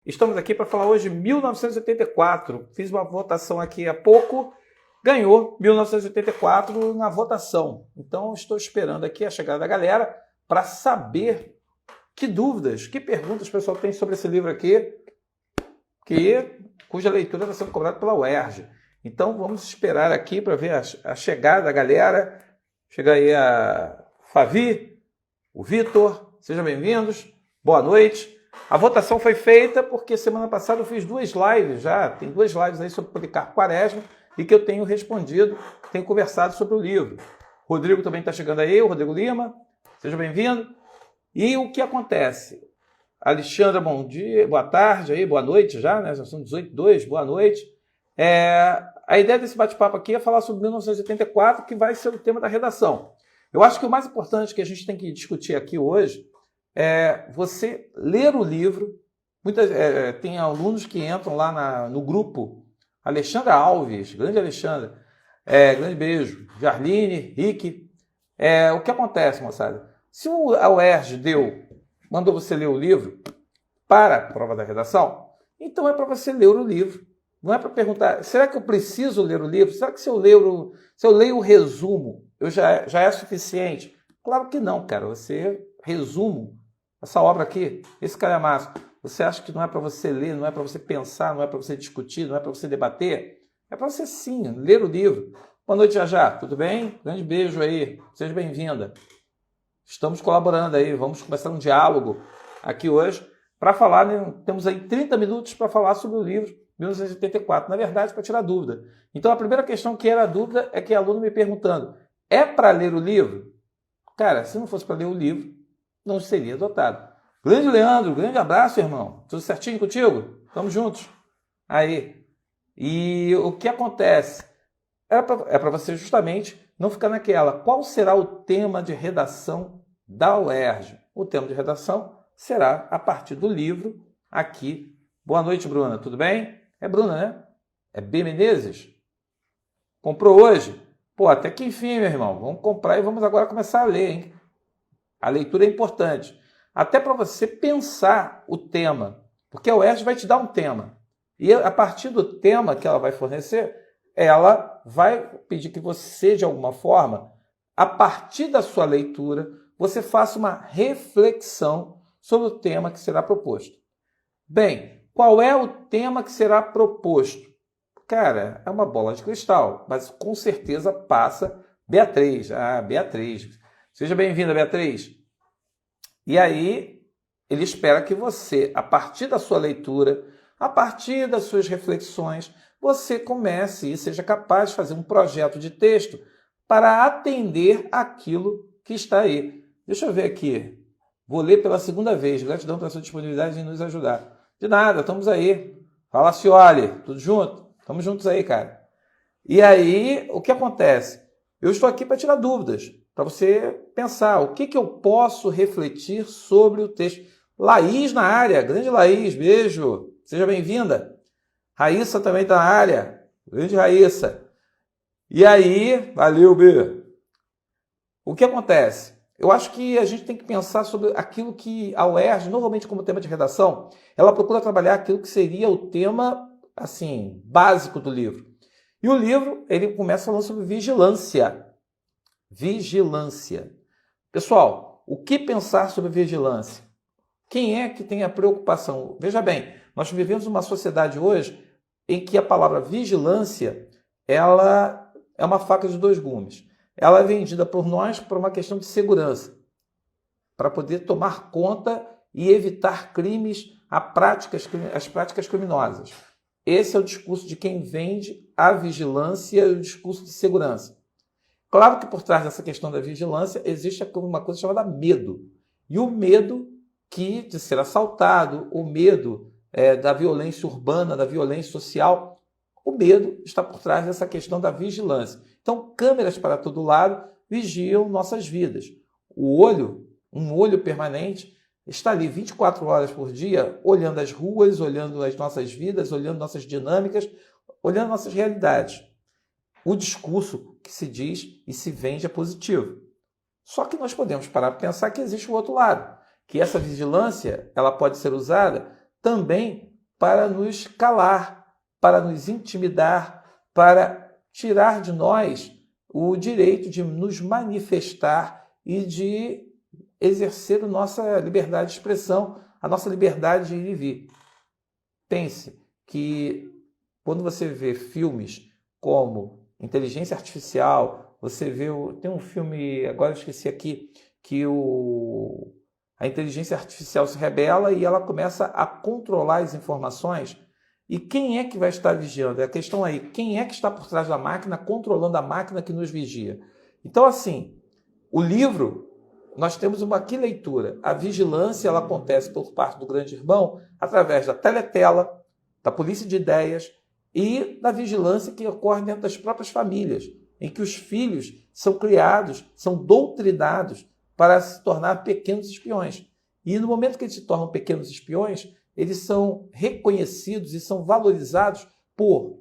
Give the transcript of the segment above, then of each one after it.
Estamos aqui para falar hoje de 1984. Fiz uma votação aqui há pouco, ganhou 1984 na votação. Então estou esperando aqui a chegada da galera para saber que dúvidas, que perguntas o pessoal tem sobre esse livro aqui, cuja leitura está sendo cobrada pela UERJ. Então vamos esperar aqui para ver a chegada da galera. Chega aí a Favi, o Vitor, sejam bem-vindos, boa noite. A votação foi feita porque semana passada eu fiz 2 lives já, tem 2 lives aí sobre Policarpo Quaresma e que eu tenho respondido, tenho conversado sobre o livro. O Rodrigo também está chegando aí, o Rodrigo Lima, seja bem-vindo. E o que acontece? Alexandra, bom dia, boa tarde, aí, boa noite já, né? Já são 18h02, boa noite. A ideia desse bate-papo aqui é falar sobre 1984, que vai ser o tema da redação. Eu acho que o mais importante que a gente tem que discutir aqui hoje é você ler o livro. Tem alunos que entram lá no grupo. Alexandra Alves, grande Alexandra, grande beijo. Jarline, Rick. O que acontece, moçada? Se a UERJ mandou você ler o livro para a prova da redação, então é para você ler o livro. Não é para perguntar, será que eu preciso ler o livro? Será que se eu leio o resumo, já é suficiente? Claro que não, cara. Você resumo essa obra aqui, esse calhamaço. Você acha que não é para você ler, não é para você pensar, não é para você discutir, não é para você debater? É para você sim, ler o livro. Boa noite, Jajá. Tudo bem? Grande beijo aí. Seja bem-vinda. Estamos colaborando aí. Vamos começar um diálogo aqui hoje para falar, né? Temos aí 30 minutos para falar sobre o livro 1984. Na verdade, para tirar dúvida. Então, a primeira questão que era a dúvida é que aluno me perguntando, é para ler o livro? Cara, se não fosse para ler o livro, não seria adotado. Grande Leandro, grande abraço, irmão. Tudo certinho contigo? Tamo juntos. Aí. E o que acontece? É para você justamente não ficar naquela. Qual será o tema de redação da UERJ? O tema de redação será a partir do livro aqui. Boa noite, Bruna. Tudo bem? É Bruna, né? É B. Menezes? Comprou hoje? Pô, até que enfim, meu irmão. Vamos comprar e vamos agora começar a ler, hein? A leitura é importante. Até para você pensar o tema. Porque a UERJ vai te dar um tema. E a partir do tema que ela vai fornecer, ela vai pedir que você, de alguma forma, a partir da sua leitura, você faça uma reflexão sobre o tema que será proposto. Bem, qual é o tema que será proposto? Cara, é uma bola de cristal, mas com certeza passa Beatriz. Ah, Beatriz. Seja bem-vinda, Beatriz. E aí, ele espera que você, a partir da sua leitura, a partir das suas reflexões, você comece e seja capaz de fazer um projeto de texto para atender aquilo que está aí. Deixa eu ver aqui. Vou ler pela segunda vez. Gratidão pela sua disponibilidade em nos ajudar. De nada, estamos aí. Fala, Cioli. Tudo junto? Estamos juntos aí, cara. E aí, o que acontece? Eu estou aqui para tirar dúvidas, para você pensar o que eu posso refletir sobre o texto. Laís na área. Grande Laís, beijo. Seja bem-vinda. Raíssa também está na área. Grande Raíssa. E aí, valeu, B. O que acontece? Eu acho que a gente tem que pensar sobre aquilo que a UERJ, normalmente como tema de redação, ela procura trabalhar aquilo que seria o tema, assim, básico do livro. E o livro, ele começa falando sobre vigilância. Vigilância. Pessoal, o que pensar sobre vigilância? Quem é que tem a preocupação? Veja bem, nós vivemos uma sociedade hoje em que a palavra vigilância, ela é uma faca de 2 gumes. Ela é vendida por nós por uma questão de segurança, para poder tomar conta e evitar crimes, as práticas criminosas. Esse é o discurso de quem vende a vigilância e o discurso de segurança. Claro que por trás dessa questão da vigilância existe uma coisa chamada medo. E o medo de ser assaltado, o medo da violência urbana, da violência social, o medo está por trás dessa questão da vigilância. Então, câmeras para todo lado vigiam nossas vidas. O olho, um olho permanente, está ali 24 horas por dia, olhando as ruas, olhando as nossas vidas, olhando nossas dinâmicas, olhando nossas realidades. O discurso que se diz e se vende é positivo. Só que nós podemos parar para pensar que existe o outro lado, que essa vigilância ela pode ser usada também para nos calar, para nos intimidar, para tirar de nós o direito de nos manifestar e de exercer a nossa liberdade de expressão, a nossa liberdade de ir e vir. Pense que quando você vê filmes como Inteligência Artificial, você vê... Tem um filme, agora eu esqueci aqui, que a inteligência artificial se rebela e ela começa a controlar as informações. E quem é que vai estar vigiando? É a questão aí, quem é que está por trás da máquina, controlando a máquina que nos vigia? Então, assim, o livro, nós temos uma aqui leitura. A vigilância, ela acontece por parte do grande irmão através da teletela, da polícia de ideias e da vigilância que ocorre dentro das próprias famílias, em que os filhos são criados, são doutrinados para se tornar pequenos espiões. E no momento que eles se tornam pequenos espiões, eles são reconhecidos e são valorizados por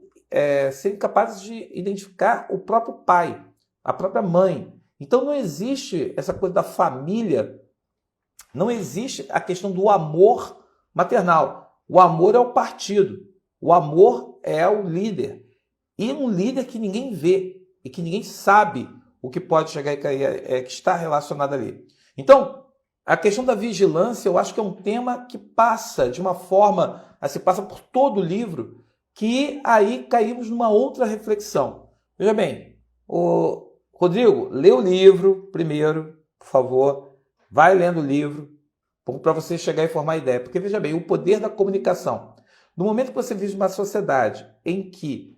serem capazes de identificar o próprio pai, a própria mãe. Então não existe essa coisa da família, não existe a questão do amor maternal. O amor é o partido, o amor é o líder. E um líder que ninguém vê e que ninguém sabe o que pode chegar e cair, que está relacionado ali. Então, a questão da vigilância, eu acho que é um tema que passa de uma forma, se passa por todo o livro, que aí caímos numa outra reflexão. Veja bem, Rodrigo, lê o livro primeiro, por favor, vai lendo o livro, para você chegar e formar ideia. Porque, veja bem, o poder da comunicação. No momento que você vive uma sociedade em que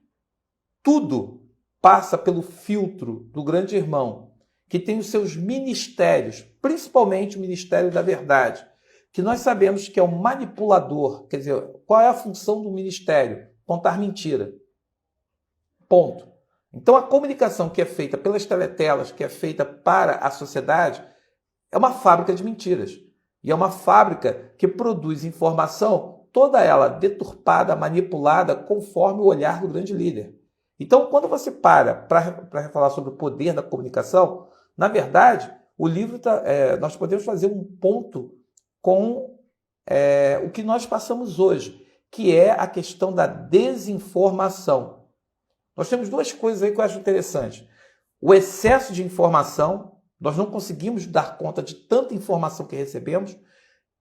tudo passa pelo filtro do grande irmão, que tem os seus ministérios, principalmente o Ministério da Verdade, que nós sabemos que é o manipulador. Quer dizer, qual é a função do ministério? Contar mentira. Ponto. Então, a comunicação que é feita pelas teletelas, que é feita para a sociedade, é uma fábrica de mentiras. E é uma fábrica que produz informação, toda ela deturpada, manipulada, conforme o olhar do grande líder. Então, quando você para falar sobre o poder da comunicação, na verdade, o livro nós podemos fazer um ponto com o que nós passamos hoje, que é a questão da desinformação. Nós temos duas coisas aí que eu acho interessante. O excesso de informação, nós não conseguimos dar conta de tanta informação que recebemos,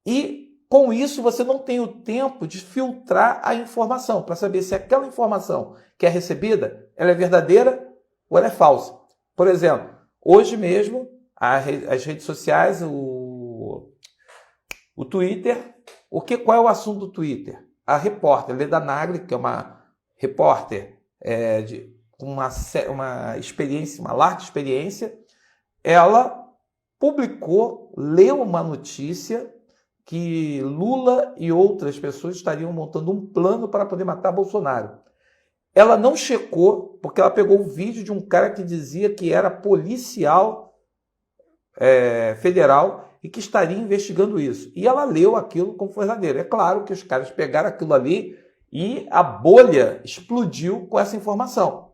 e com isso você não tem o tempo de filtrar a informação, para saber se aquela informação que é recebida, ela é verdadeira ou ela é falsa. Por exemplo, hoje mesmo, as redes sociais, o Twitter, qual é o assunto do Twitter? A repórter Leda Nagli, que é uma repórter com uma experiência, uma larga experiência, ela leu uma notícia que Lula e outras pessoas estariam montando um plano para poder matar Bolsonaro. Ela não checou, porque ela pegou o vídeo de um cara que dizia que era policial federal e que estaria investigando isso. E ela leu aquilo como verdadeiro. É claro que os caras pegaram aquilo ali e a bolha explodiu com essa informação.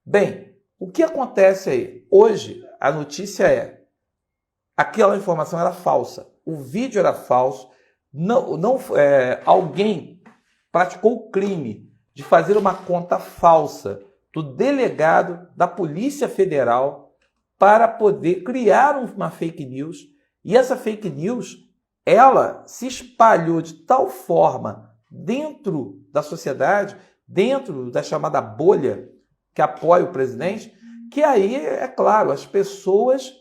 Bem, o que acontece aí? Hoje, a notícia aquela informação era falsa. O vídeo era falso. Alguém praticou o crime de fazer uma conta falsa do delegado da Polícia Federal para poder criar uma fake news. E essa fake news, ela se espalhou de tal forma dentro da sociedade, dentro da chamada bolha que apoia o presidente, que aí, é claro, as pessoas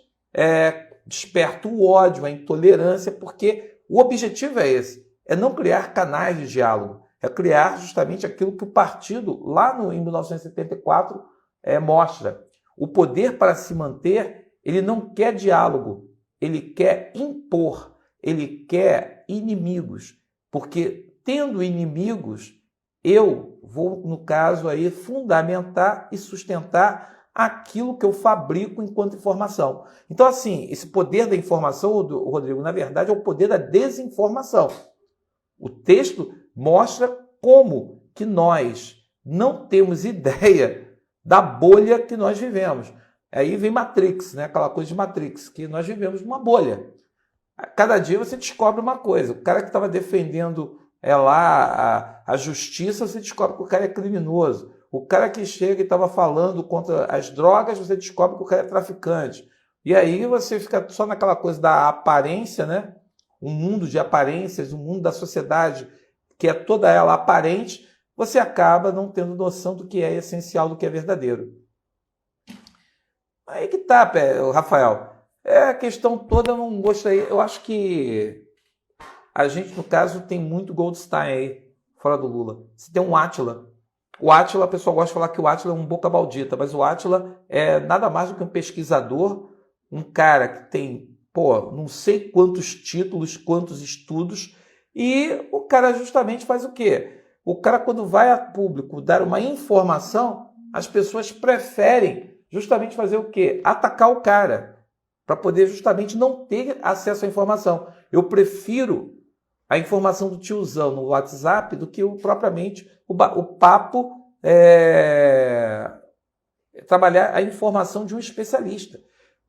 despertam o ódio, a intolerância, porque o objetivo é esse, é não criar canais de diálogo, é criar justamente aquilo que o partido, lá em 1974, mostra. O poder para se manter, ele não quer diálogo, ele quer impor, ele quer inimigos, porque tendo inimigos, eu vou, no caso aí, fundamentar e sustentar aquilo que eu fabrico enquanto informação. Então, assim, esse poder da informação, Rodrigo, na verdade, é o poder da desinformação. O texto mostra como que nós não temos ideia da bolha que nós vivemos. Aí vem Matrix, né? Aquela coisa de Matrix, que nós vivemos numa bolha. Cada dia você descobre uma coisa. O cara que estava defendendo é lá a justiça, você descobre que o cara é criminoso. O cara que chega e estava falando contra as drogas, você descobre que o cara é traficante. E aí você fica só naquela coisa da aparência, né? Um mundo de aparências, um mundo da sociedade que é toda ela aparente, você acaba não tendo noção do que é essencial, do que é verdadeiro. Aí que tá, Rafael. A questão toda, eu não gostei. Eu acho que a gente, no caso, tem muito Goldstein aí, fora do Lula. Você tem um Átila. O Átila, a pessoa gosta de falar que o Átila é um boca maldita, mas o Átila é nada mais do que um pesquisador, um cara que tem, não sei quantos títulos, quantos estudos, e o cara justamente faz o quê? O cara, quando vai a público dar uma informação, as pessoas preferem justamente fazer o quê? Atacar o cara, para poder justamente não ter acesso à informação. Eu prefiro a informação do tiozão no WhatsApp do que propriamente o papo trabalhar a informação de um especialista.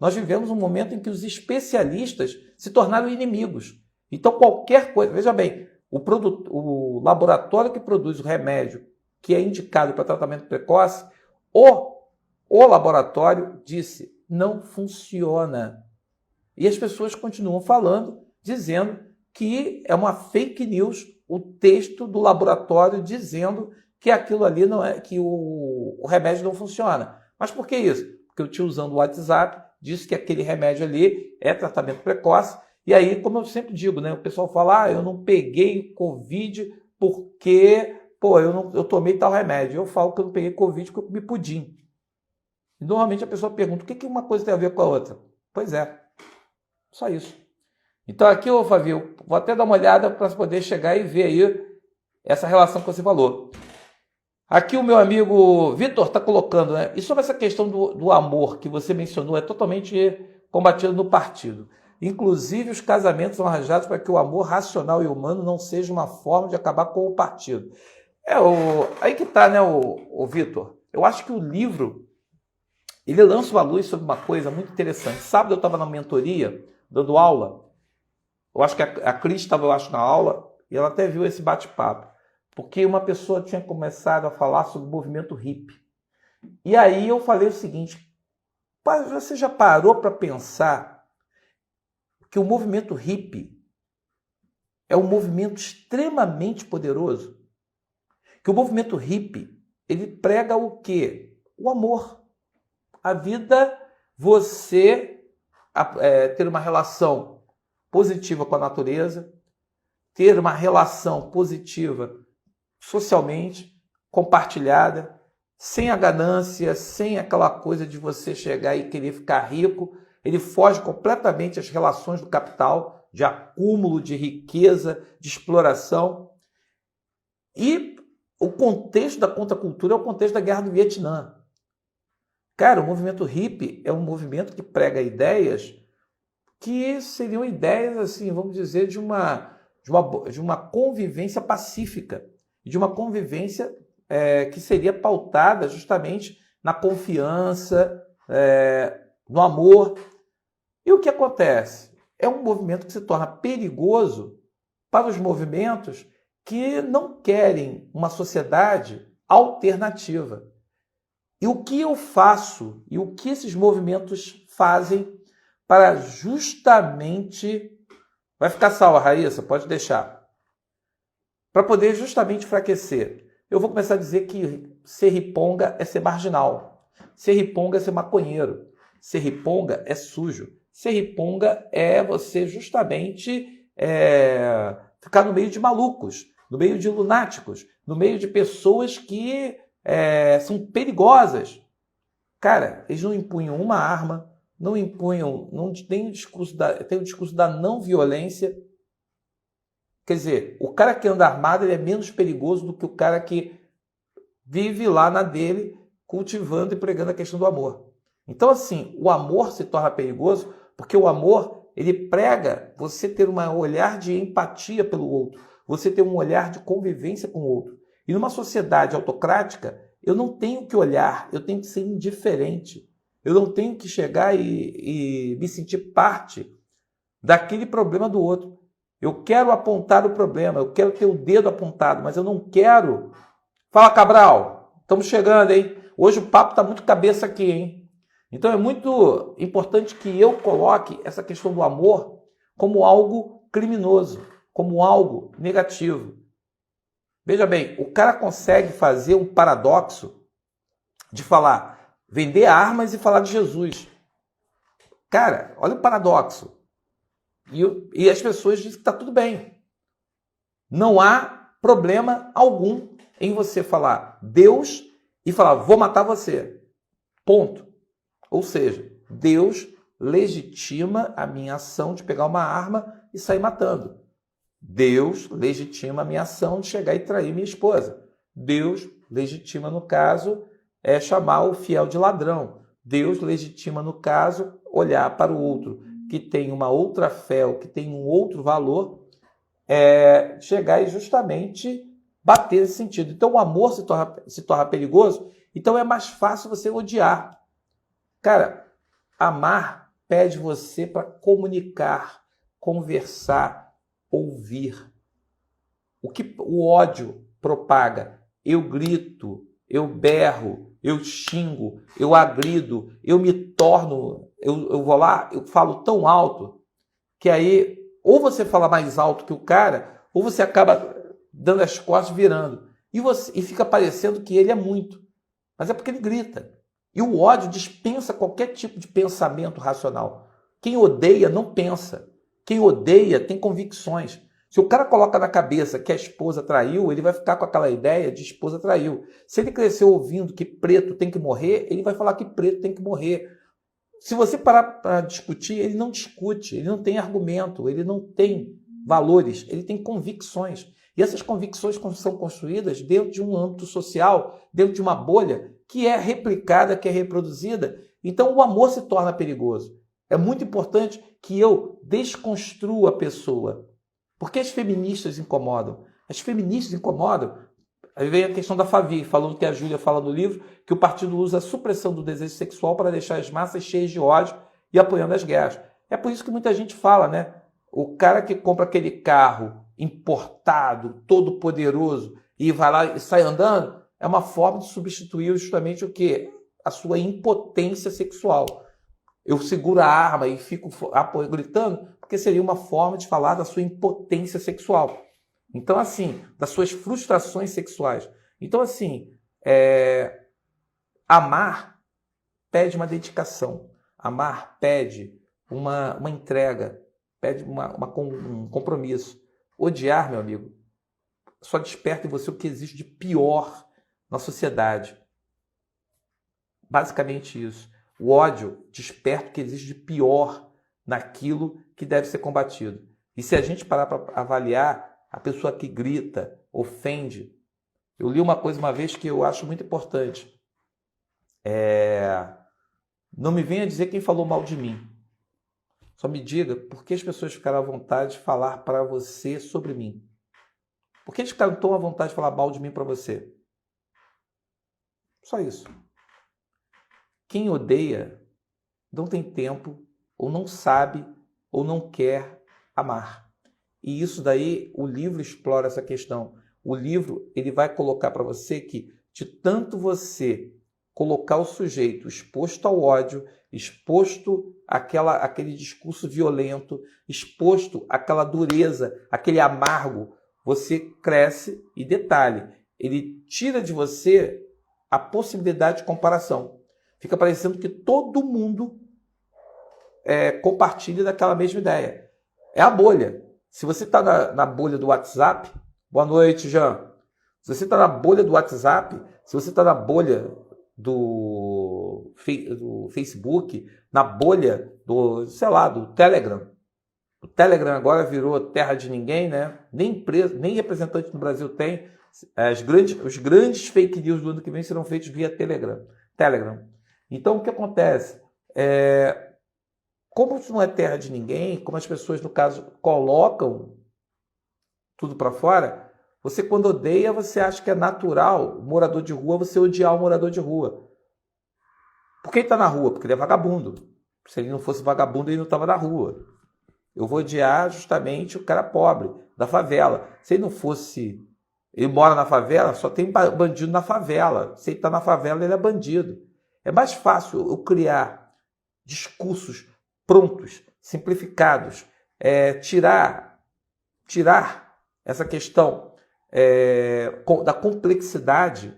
Nós vivemos um momento em que os especialistas se tornaram inimigos. Então qualquer coisa, veja bem, o laboratório que produz o remédio que é indicado para tratamento precoce, o laboratório disse, não funciona. E as pessoas continuam falando, dizendo que é uma fake news o texto do laboratório dizendo que aquilo ali não é, que o remédio não funciona. Mas por que isso? Porque o tiozão do WhatsApp disse que aquele remédio ali é tratamento precoce. E aí, como eu sempre digo, né, o pessoal fala, eu não peguei Covid porque eu tomei tal remédio. Eu falo que eu não peguei Covid porque eu comi pudim. E normalmente a pessoa pergunta, o que uma coisa tem a ver com a outra? Pois é, só isso. Então aqui, Fabio, vou até dar uma olhada para poder chegar e ver aí essa relação que você falou. Aqui o meu amigo Vitor está colocando, né? E sobre essa questão do amor que você mencionou, é totalmente combatido no partido. Inclusive, os casamentos são arranjados para que o amor racional e humano não seja uma forma de acabar com o partido. Aí que está, né, o Vitor? Eu acho que o livro, ele lança uma luz sobre uma coisa muito interessante. Sábado eu estava na mentoria, dando aula. Eu acho que a Cris estava, na aula, e ela até viu esse bate-papo. Porque uma pessoa tinha começado a falar sobre o movimento hippie. E aí eu falei o seguinte, você já parou para pensar que o movimento hippie é um movimento extremamente poderoso? Que o movimento hippie, ele prega o quê? O amor. A vida, você ter uma relação positiva com a natureza, ter uma relação positiva socialmente, compartilhada, sem a ganância, sem aquela coisa de você chegar e querer ficar rico. Ele foge completamente às relações do capital, de acúmulo, de riqueza, de exploração. E o contexto da contracultura é o contexto da Guerra do Vietnã. Cara, o movimento hippie é um movimento que prega ideias que seriam ideias, assim, vamos dizer, de uma convivência pacífica, de uma convivência que seria pautada justamente na confiança, no amor. E o que acontece? É um movimento que se torna perigoso para os movimentos que não querem uma sociedade alternativa. E o que eu faço e o que esses movimentos fazem para justamente... Vai ficar salva, Raíssa, pode deixar. Para poder justamente enfraquecer. Eu vou começar a dizer que ser riponga é ser marginal. Ser riponga é ser maconheiro. Ser riponga é sujo. Ser riponga é você justamente ficar no meio de malucos, no meio de lunáticos, no meio de pessoas que são perigosas. Cara, eles não empunham uma arma, não impunham, não tem o discurso da não violência. Quer dizer, o cara que anda armado ele é menos perigoso do que o cara que vive lá na dele, cultivando e pregando a questão do amor. Então, assim, o amor se torna perigoso porque o amor, ele prega você ter um olhar de empatia pelo outro, você ter um olhar de convivência com o outro. E numa sociedade autocrática, eu não tenho que olhar, eu tenho que ser indiferente. Eu não tenho que chegar e me sentir parte daquele problema do outro. Eu quero apontar o problema, eu quero ter o dedo apontado, mas eu não quero... Fala, Cabral, estamos chegando, hein? Hoje o papo está muito cabeça aqui, hein? Então é muito importante que eu coloque essa questão do amor como algo criminoso, como algo negativo. Veja bem, o cara consegue fazer um paradoxo de falar, vender armas e falar de Jesus. Cara, olha o paradoxo. E as pessoas dizem que está tudo bem. Não há problema algum em você falar Deus e falar, vou matar você. Ponto. Ou seja, Deus legitima a minha ação de pegar uma arma e sair matando. Deus legitima a minha ação de chegar e trair minha esposa. Deus legitima, no caso, chamar o fiel de ladrão. Deus legitima, no caso, olhar para o outro que tem uma outra fé, ou que tem um outro valor, chegar e justamente bater nesse sentido. Então o amor se torna perigoso, então é mais fácil você odiar. Cara, amar pede você para comunicar, conversar, ouvir. O que o ódio propaga? Eu grito, eu berro, eu xingo, eu agrido, eu me torno, eu vou lá, eu falo tão alto, que aí ou você fala mais alto que o cara, ou você acaba dando as costas virando. E fica parecendo que ele é muito. Mas é porque ele grita. E o ódio dispensa qualquer tipo de pensamento racional. Quem odeia não pensa. Quem odeia tem convicções. Se o cara coloca na cabeça que a esposa traiu, ele vai ficar com aquela ideia de esposa traiu. Se ele cresceu ouvindo que preto tem que morrer, ele vai falar que preto tem que morrer. Se você parar para discutir, ele não discute, ele não tem argumento, ele não tem valores, ele tem convicções. E essas convicções são construídas dentro de um âmbito social, dentro de uma bolha que é replicada, que é reproduzida. Então o amor se torna perigoso. É muito importante que eu desconstrua a pessoa. Porque as feministas incomodam? As feministas incomodam. Aí vem a questão da Favi, falando que a Júlia fala no livro, que o partido usa a supressão do desejo sexual para deixar as massas cheias de ódio e apoiando as guerras. É por isso que muita gente fala, né? O cara que compra aquele carro importado, todo poderoso, e vai lá e sai andando, é uma forma de substituir justamente o quê? A sua impotência sexual. Eu seguro a arma e fico gritando, porque seria uma forma de falar da sua impotência sexual. Então, assim, das suas frustrações sexuais. Então, assim, amar pede uma dedicação. Amar pede uma entrega, pede um compromisso. Odiar, meu amigo, só desperta em você o que existe de pior na sociedade. Basicamente isso. O ódio desperta o que existe de pior naquilo que deve ser combatido. E se a gente parar para avaliar a pessoa que grita, ofende... Eu li uma coisa uma vez que eu acho muito importante. Não me venha dizer quem falou mal de mim. Só me diga por que as pessoas ficaram à vontade de falar para você sobre mim. Por que eles ficaram tão à vontade de falar mal de mim para você? Só isso. Quem odeia não tem tempo, ou não sabe, ou não quer amar. E isso daí, o livro explora essa questão. O livro ele vai colocar para você que, de tanto você colocar o sujeito exposto ao ódio, exposto àquele discurso violento, exposto àquela dureza, aquele amargo, você cresce e, detalhe, ele tira de você a possibilidade de comparação. Fica parecendo que todo mundo compartilha daquela mesma ideia. É a bolha. Se você está na bolha do WhatsApp, boa noite, Jean. Se você está na bolha do WhatsApp, se você está na bolha do Facebook, na bolha do Telegram. O Telegram agora virou terra de ninguém, né? Nem representante no Brasil tem. Os grandes fake news do ano que vem serão feitos via Telegram. Então, o que acontece? Como isso não é terra de ninguém, como as pessoas, no caso, colocam tudo para fora, você, quando odeia, você acha que é natural, o morador de rua, você odiar o morador de rua. Por que ele está na rua? Porque ele é vagabundo. Se ele não fosse vagabundo, ele não estava na rua. eu vou odiar justamente o cara pobre, da favela. Se ele não fosse... Ele mora na favela, só tem bandido na favela. Se ele está na favela, ele é bandido. É mais fácil eu criar discursos prontos, simplificados, tirar essa questão da complexidade.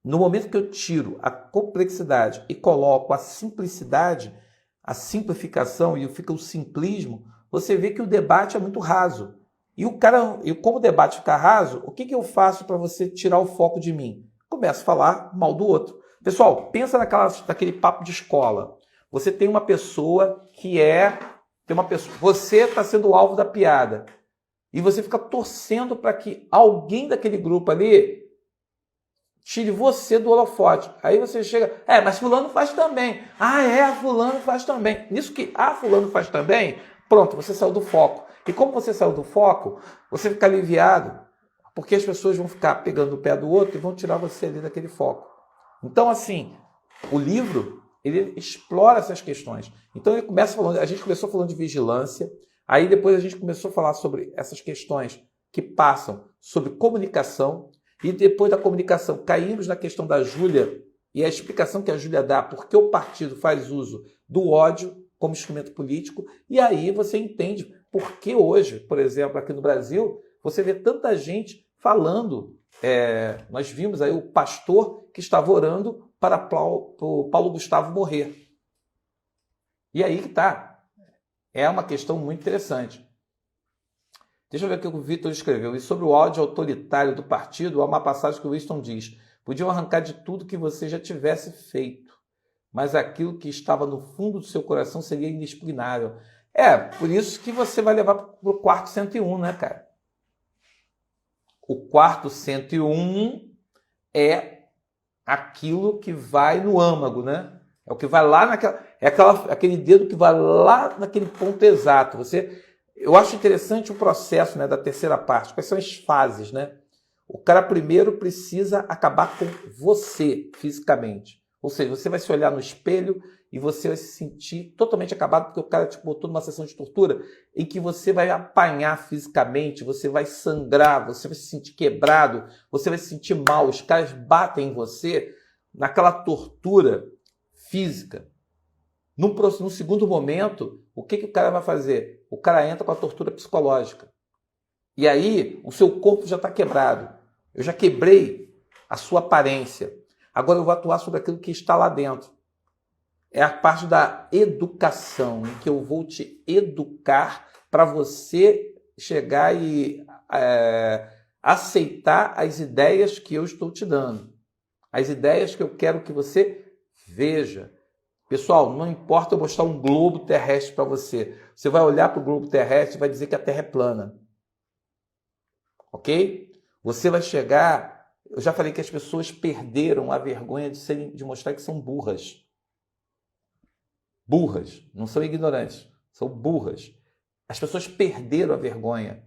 No momento que eu tiro a complexidade e coloco a simplicidade, a simplificação e fica o simplismo, você vê que o debate é muito raso. E como o debate fica raso, o que eu faço para você tirar o foco de mim? Começo a falar mal do outro. Pessoal, pensa naquele papo de escola. Você tem uma pessoa você está sendo o alvo da piada. E você fica torcendo para que alguém daquele grupo ali tire você do holofote. Aí você chega, mas fulano faz também. Fulano faz também. Nisso que, fulano faz também, pronto, você saiu do foco. E como você saiu do foco, você fica aliviado, porque as pessoas vão ficar pegando o pé do outro e vão tirar você ali daquele foco. Então, assim, o livro, ele explora essas questões. Então, a gente começou falando de vigilância, aí depois a gente começou a falar sobre essas questões que passam sobre comunicação, e depois da comunicação caímos na questão da Júlia e a explicação que a Júlia dá porque o partido faz uso do ódio como instrumento político, e aí você entende por que hoje, por exemplo, aqui no Brasil, você vê tanta gente falando. Nós vimos aí o pastor que estava orando para o Paulo Gustavo morrer. E aí que está. É uma questão muito interessante. Deixa eu ver o que o Vitor escreveu. E sobre o ódio autoritário do partido, há uma passagem que o Winston diz: podiam arrancar de tudo que você já tivesse feito, mas aquilo que estava no fundo do seu coração seria inexpugnável. Por isso que você vai levar para o quarto 101, né, cara? O quarto 101 é aquilo que vai no âmago, né? É o que vai lá aquele dedo que vai lá naquele ponto exato. Eu acho interessante o processo, né, da terceira parte. Quais são as fases, né? O cara primeiro precisa acabar com você fisicamente. Ou seja, você vai se olhar no espelho e você vai se sentir totalmente acabado porque o cara te botou numa sessão de tortura em que você vai apanhar fisicamente, você vai sangrar, você vai se sentir quebrado, você vai se sentir mal. Os caras batem em você naquela tortura física. No segundo momento, o que o cara vai fazer? O cara entra com a tortura psicológica. E aí, o seu corpo já está quebrado. Eu já quebrei a sua aparência. Agora eu vou atuar sobre aquilo que está lá dentro. É a parte da educação, em que eu vou te educar para você chegar e aceitar as ideias que eu estou te dando. As ideias que eu quero que você veja. Pessoal, não importa eu mostrar um globo terrestre para você. Você vai olhar para o globo terrestre e vai dizer que a Terra é plana. Ok? Você vai chegar... Eu já falei que as pessoas perderam a vergonha de mostrar que são burras. Burras. Não são ignorantes. São burras. As pessoas perderam a vergonha.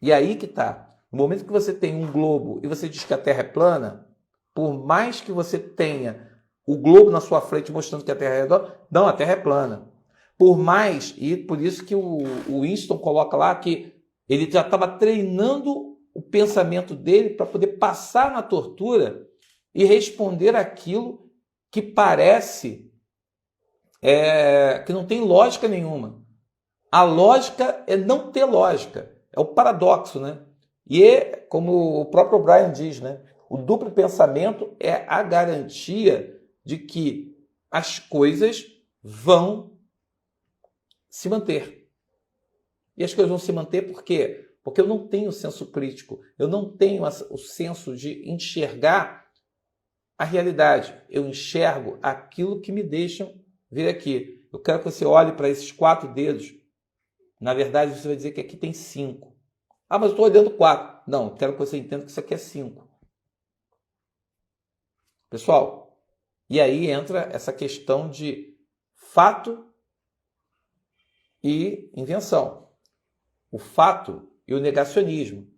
E aí que está. No momento que você tem um globo e você diz que a Terra é plana, por mais que você tenha o globo na sua frente mostrando que a Terra é redonda, não, a Terra é plana. Por mais, e por isso que o Winston coloca lá que ele já estava treinando o pensamento dele para poder passar na tortura e responder aquilo que parece que não tem lógica nenhuma. A lógica é não ter lógica. É o paradoxo, né? E como o próprio Brian diz, né? O duplo pensamento é a garantia de que as coisas vão se manter. E as coisas vão se manter por quê? Porque eu não tenho senso crítico, eu não tenho o senso de enxergar a realidade. Eu enxergo aquilo que me deixam vir aqui. Eu quero que você olhe para esses 4 dedos. Na verdade, você vai dizer que aqui tem 5. Mas eu estou olhando 4. Não, eu quero que você entenda que isso aqui é 5. Pessoal, e aí entra essa questão de fato e invenção. O fato e o negacionismo.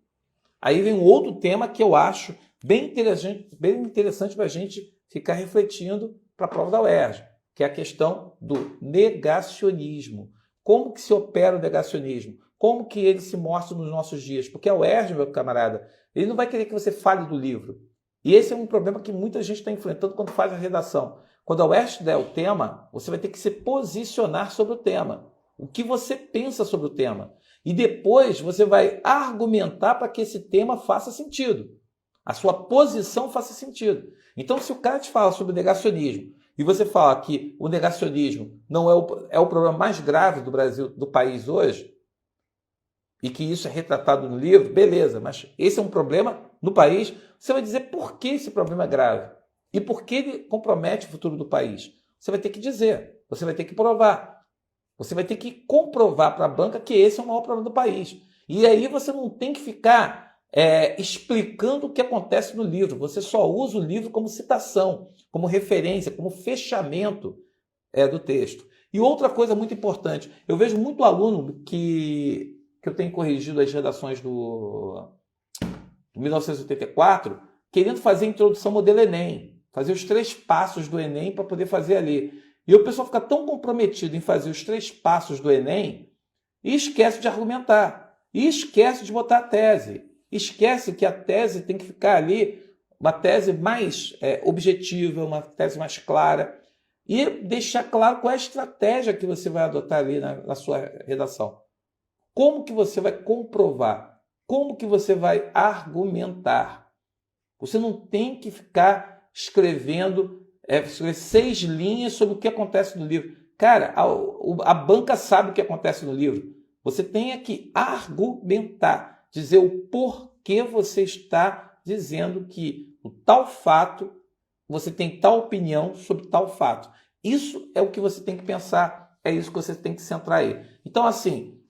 Aí vem um outro tema que eu acho bem interessante para a gente ficar refletindo para a prova da UERJ, que é a questão do negacionismo. Como que se opera o negacionismo? Como que ele se mostra nos nossos dias? Porque a UERJ, meu camarada, ele não vai querer que você fale do livro. E esse é um problema que muita gente está enfrentando quando faz a redação. Quando a UERJ der o tema, você vai ter que se posicionar sobre o tema. O que você pensa sobre o tema. E depois você vai argumentar para que esse tema faça sentido. A sua posição faça sentido. Então, se o cara te fala sobre negacionismo e você fala que o negacionismo não é o problema mais grave do Brasil, do país hoje, e que isso é retratado no livro, beleza, mas esse é um problema no país, você vai dizer por que esse problema é grave e por que ele compromete o futuro do país. Você vai ter que dizer, você vai ter que provar, você vai ter que comprovar para a banca que esse é o maior problema do país. E aí você não tem que ficar explicando o que acontece no livro, você só usa o livro como citação, como referência, como fechamento do texto. E outra coisa muito importante, eu vejo muito aluno que eu tenho corrigido as redações do 1984, querendo fazer a introdução modelo Enem, fazer os 3 passos do Enem para poder fazer ali. E o pessoal fica tão comprometido em fazer os 3 passos do Enem e esquece de argumentar, e esquece de botar a tese, esquece que a tese tem que ficar ali, uma tese mais objetiva, uma tese mais clara, e deixar claro qual é a estratégia que você vai adotar ali na sua redação. Como que você vai comprovar? Como que você vai argumentar? Você não tem que ficar escrevendo 6 linhas sobre o que acontece no livro. Cara, a banca sabe o que acontece no livro. Você tem que argumentar, dizer o porquê você está dizendo que o tal fato, você tem tal opinião sobre tal fato. Isso é o que você tem que pensar, é isso que você tem que centrar aí. Então, assim,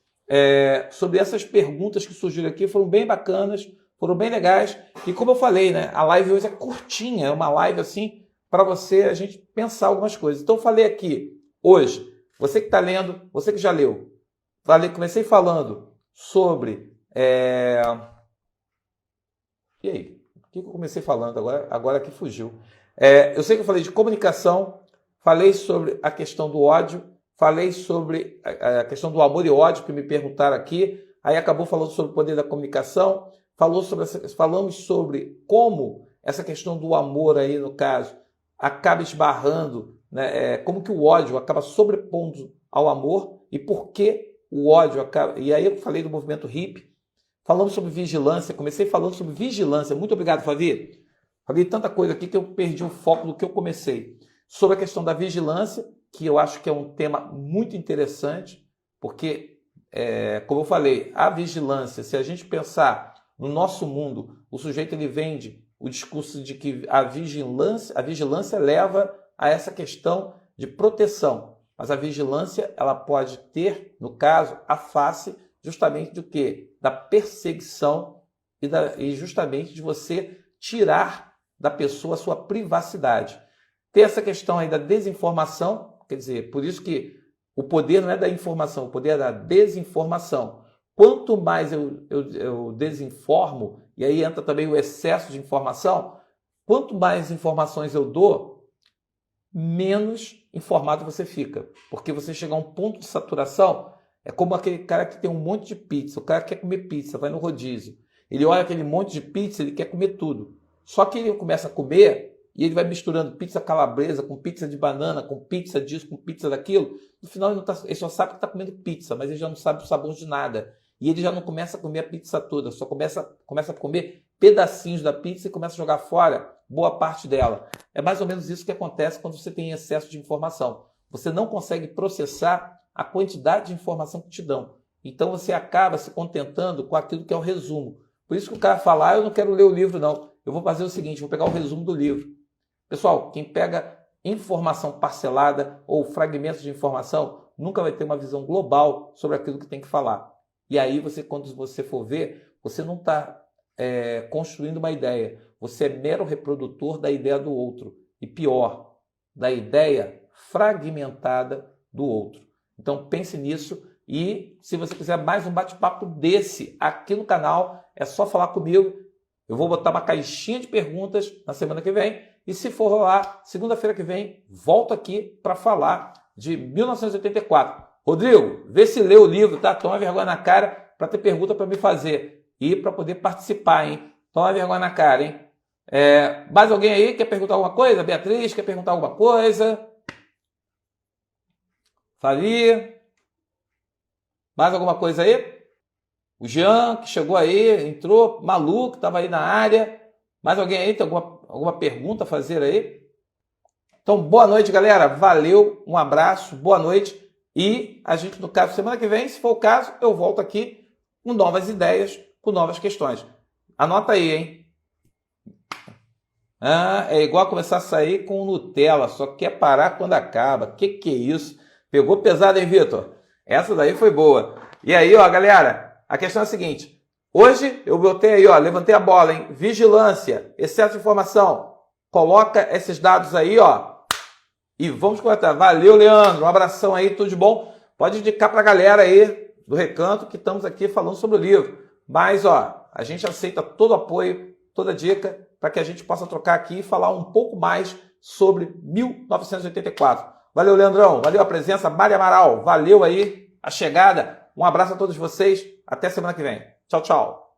sobre essas perguntas que surgiram aqui, foram bem bacanas, foram bem legais. E como eu falei, né, a live hoje é curtinha, é uma live assim para a gente pensar algumas coisas. Então eu falei aqui, hoje, você que está lendo, você que já leu, comecei falando sobre... E aí? O que eu comecei falando agora que fugiu? Eu sei que eu falei de comunicação, falei sobre a questão do ódio, falei sobre a questão do amor e ódio, que me perguntaram aqui, aí acabou falando sobre o poder da comunicação, falamos sobre como essa questão do amor aí, no caso, acaba esbarrando, né, como que o ódio acaba sobrepondo ao amor e por que o ódio acaba... E aí eu falei do movimento hippie, falamos sobre vigilância, comecei falando sobre vigilância. Muito obrigado, Favi. Falei tanta coisa aqui que eu perdi o foco do que eu comecei. Sobre a questão da vigilância, que eu acho que é um tema muito interessante, porque, como eu falei, a vigilância, se a gente pensar no nosso mundo, o sujeito ele vende o discurso de que a vigilância leva a essa questão de proteção, mas a vigilância ela pode ter, no caso, a face justamente do quê? Da perseguição e justamente de você tirar da pessoa a sua privacidade. Tem essa questão aí da desinformação, quer dizer, por isso que o poder não é da informação, o poder é da desinformação. Quanto mais eu desinformo, e aí entra também o excesso de informação, quanto mais informações eu dou, menos informado você fica. Porque você chega a um ponto de saturação, é como aquele cara que tem um monte de pizza, o cara quer comer pizza, vai no rodízio. Ele olha aquele monte de pizza, ele quer comer tudo. Só que ele começa a comer e ele vai misturando pizza calabresa com pizza de banana, com pizza disso, com pizza daquilo. No final ele só sabe que está comendo pizza, mas ele já não sabe o sabor de nada. E ele já não começa a comer a pizza toda, só começa a comer pedacinhos da pizza e começa a jogar fora boa parte dela. É mais ou menos isso que acontece quando você tem excesso de informação. Você não consegue processar a quantidade de informação que te dão. Então você acaba se contentando com aquilo que é o resumo. Por isso que o cara fala, eu não quero ler o livro não. Eu vou fazer o seguinte, vou pegar o resumo do livro. Pessoal, quem pega informação parcelada ou fragmentos de informação nunca vai ter uma visão global sobre aquilo que tem que falar. E aí, quando você for ver, você não está construindo uma ideia. Você é mero reprodutor da ideia do outro. E pior, da ideia fragmentada do outro. Então pense nisso e se você quiser mais um bate-papo desse aqui no canal, é só falar comigo. Eu vou botar uma caixinha de perguntas na semana que vem E se for rolar, segunda-feira que vem, volto aqui para falar de 1984. Rodrigo, vê se lê o livro, tá? Toma vergonha na cara para ter pergunta para me fazer e para poder participar, hein? Toma vergonha na cara, hein? Mais alguém aí quer perguntar alguma coisa? Beatriz quer perguntar alguma coisa? Fabi? Mais alguma coisa aí? O Jean, que chegou aí, entrou. Malu, que estava aí na área. Mais alguém aí? Tem alguma pergunta a fazer aí? Então, boa noite, galera. Valeu, um abraço, boa noite. E a gente, no caso, semana que vem, se for o caso, eu volto aqui com novas ideias, com novas questões. Anota aí, hein? É igual começar a sair com Nutella, só quer parar quando acaba. Que é isso? Pegou pesado, hein, Vitor? Essa daí foi boa. E aí, ó, galera, a questão é a seguinte. Hoje eu botei aí, ó, levantei a bola, hein? Vigilância, excesso de informação. Coloca esses dados aí, ó. E vamos comentar. Valeu, Leandro. Um abração aí, tudo de bom. Pode indicar pra galera aí do Recanto que estamos aqui falando sobre o livro. Mas, ó, a gente aceita todo apoio, toda dica, para que a gente possa trocar aqui e falar um pouco mais sobre 1984. Valeu, Leandrão. Valeu a presença. Mari Amaral. Valeu aí a chegada. Um abraço a todos vocês. Até semana que vem. Tchau, tchau.